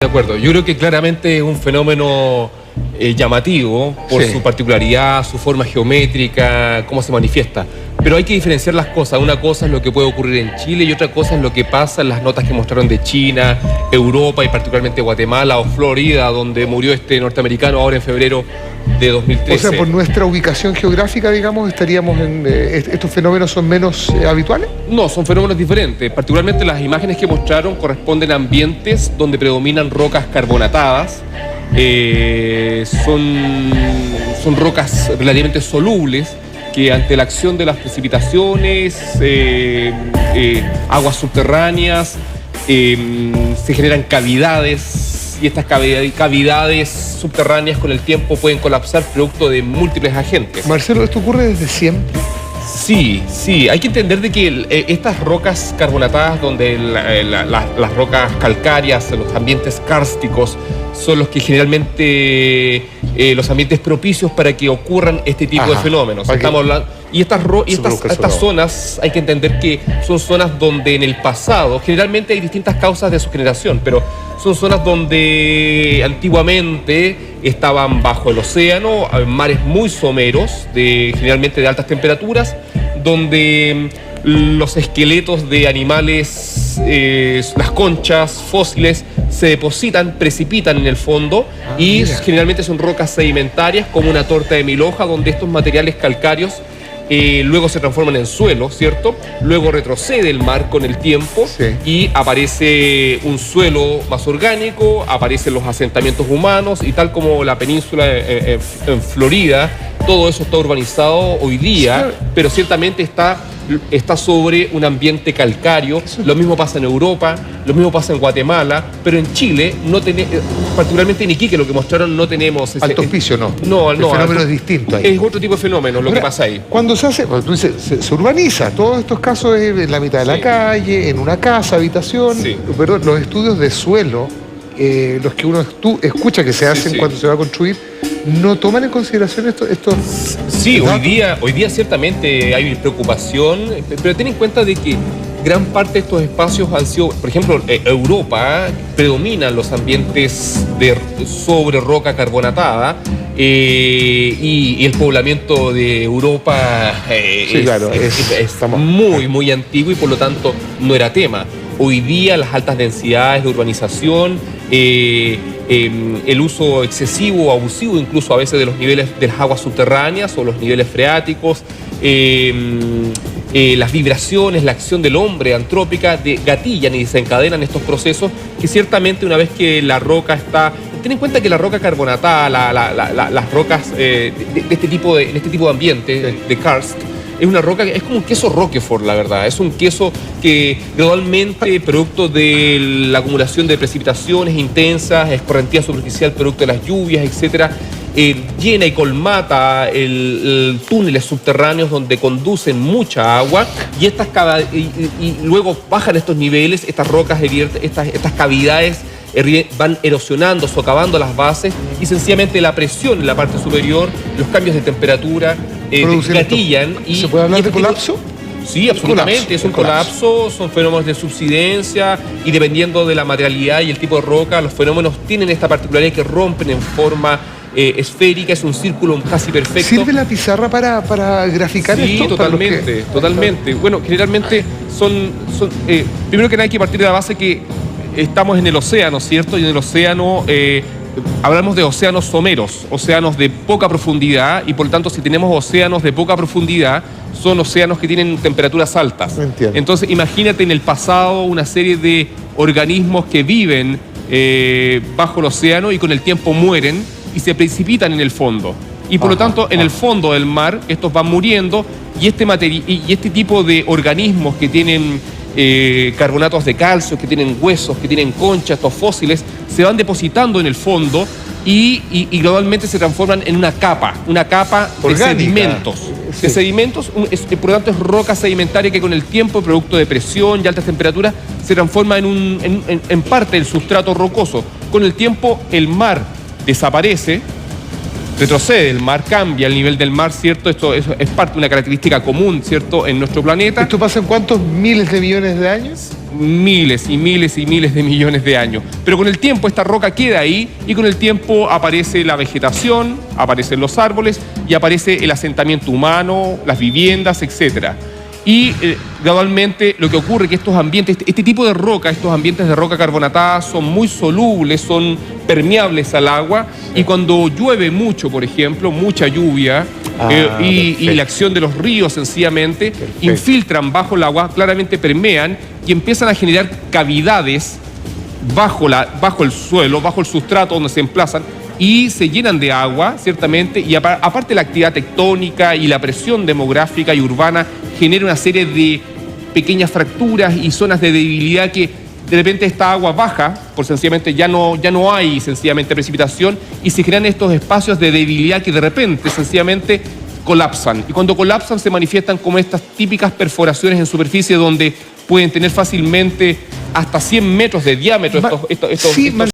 De acuerdo, yo creo que claramente es un fenómeno llamativo por su particularidad, su forma geométrica, cómo se manifiesta. Pero hay que diferenciar las cosas. Una cosa es lo que puede ocurrir en Chile y otra cosa es lo que pasa en las notas que mostraron de China, Europa y particularmente Guatemala o Florida, donde murió este norteamericano ahora en febrero de 2013. O sea, por nuestra ubicación geográfica, digamos, estaríamos en... ¿estos fenómenos son menos habituales? No, son fenómenos diferentes. Particularmente las imágenes que mostraron corresponden a ambientes donde predominan rocas carbonatadas. Son rocas relativamente solubles que ante la acción de las precipitaciones, aguas subterráneas, se generan cavidades y estas cavidades subterráneas con el tiempo pueden colapsar producto de múltiples agentes. Marcelo, ¿esto ocurre desde siempre? Sí, hay que entender de que estas rocas carbonatadas, donde las rocas calcáreas, los ambientes kársticos, son los que generalmente los ambientes propicios para que ocurran este tipo de fenómenos. Estamos hablando, y estas zonas, hay que entender que son zonas donde en el pasado, generalmente hay distintas causas de su generación, pero son zonas donde antiguamente estaban bajo el océano, mares muy someros, generalmente de altas temperaturas, donde los esqueletos de animales, las conchas, fósiles, se depositan, precipitan en el fondo y generalmente son rocas sedimentarias como una torta de 1000 hojas, donde estos materiales calcáreos luego se transforman en suelo, ¿cierto? Luego retrocede el mar con el tiempo y aparece un suelo más orgánico, aparecen los asentamientos humanos y tal como la península en Florida, todo eso está urbanizado hoy día, pero ciertamente está sobre un ambiente calcáreo. Lo mismo pasa en Europa, lo mismo pasa en Guatemala, pero en Chile, particularmente en Iquique, lo que mostraron, no tenemos... Alto Hospicio, no. No, el fenómeno es distinto ahí. Es otro tipo de fenómeno lo que pasa ahí. Cuando se hace, tú dices, se urbaniza, todos estos casos es en la mitad de la calle, en una casa, habitación, perdón, los estudios de suelo, los que uno escucha que se hacen cuando se va a construir, ¿no toman en consideración esto? Sí, hoy día ciertamente hay preocupación, pero ten en cuenta de que gran parte de estos espacios han sido, por ejemplo, Europa, predominan los ambientes sobre roca carbonatada y el poblamiento de Europa es muy antiguo y por lo tanto no era tema. Hoy día las altas densidades de urbanización, el uso excesivo o abusivo incluso a veces de los niveles de las aguas subterráneas o los niveles freáticos, las vibraciones, la acción del hombre antrópica gatillan y desencadenan estos procesos que ciertamente una vez que la roca está... Ten en cuenta que la roca carbonatada, las rocas en este tipo de ambiente, de karst, es una roca, es como un queso Roquefort, la verdad. Es un queso que gradualmente, producto de la acumulación de precipitaciones intensas, escorrentía superficial, producto de las lluvias, etcétera, llena y colmata túneles subterráneos donde conducen mucha agua y luego bajan estos niveles, estas rocas, estas cavidades van erosionando, socavando las bases y sencillamente la presión en la parte superior, los cambios de temperatura gatillan. ¿Se puede hablar de colapso? Sí, absolutamente, es un colapso, son fenómenos de subsidencia y dependiendo de la materialidad y el tipo de roca, los fenómenos tienen esta particularidad que rompen en forma esférica, es un círculo casi perfecto. ¿Sirve la pizarra para graficar esto? Sí, totalmente. Bueno, generalmente primero que nada hay que partir de la base que estamos en el océano, ¿cierto? Y en el océano hablamos de océanos someros, océanos de poca profundidad y por lo tanto si tenemos océanos de poca profundidad son océanos que tienen temperaturas altas. Entiendo. Entonces imagínate en el pasado una serie de organismos que viven bajo el océano y con el tiempo mueren y se precipitan en el fondo. Y por lo tanto en el fondo del mar estos van muriendo y este tipo de organismos que tienen carbonatos de calcio, que tienen huesos, que tienen conchas, estos fósiles, se van depositando en el fondo y gradualmente se transforman en una capa de sedimentos. De sedimentos, por lo tanto es roca sedimentaria que con el tiempo, producto de presión y altas temperaturas, se transforma en parte del sustrato rocoso. Con el tiempo el mar desaparece retrocede, el mar cambia, el nivel del mar, ¿cierto? Esto es parte de una característica común, ¿cierto?, en nuestro planeta. ¿Esto pasa en cuántos miles de millones de años? Miles y miles y miles de millones de años. Pero con el tiempo esta roca queda ahí y con el tiempo aparece la vegetación, aparecen los árboles y aparece el asentamiento humano, las viviendas, etcétera. Y gradualmente lo que ocurre es que estos ambientes, este tipo de roca, estos ambientes de roca carbonatada son muy solubles, son permeables al agua y cuando llueve mucho, por ejemplo, mucha lluvia y la acción de los ríos sencillamente infiltran bajo el agua, claramente permean y empiezan a generar cavidades bajo el suelo, bajo el sustrato donde se emplazan y se llenan de agua, ciertamente, y aparte la actividad tectónica y la presión demográfica y urbana genera una serie de pequeñas fracturas y zonas de debilidad que de repente esta agua baja, por sencillamente ya no hay sencillamente precipitación y se crean estos espacios de debilidad que de repente sencillamente colapsan. Y cuando colapsan se manifiestan como estas típicas perforaciones en superficie donde pueden tener fácilmente hasta 100 metros de diámetro estos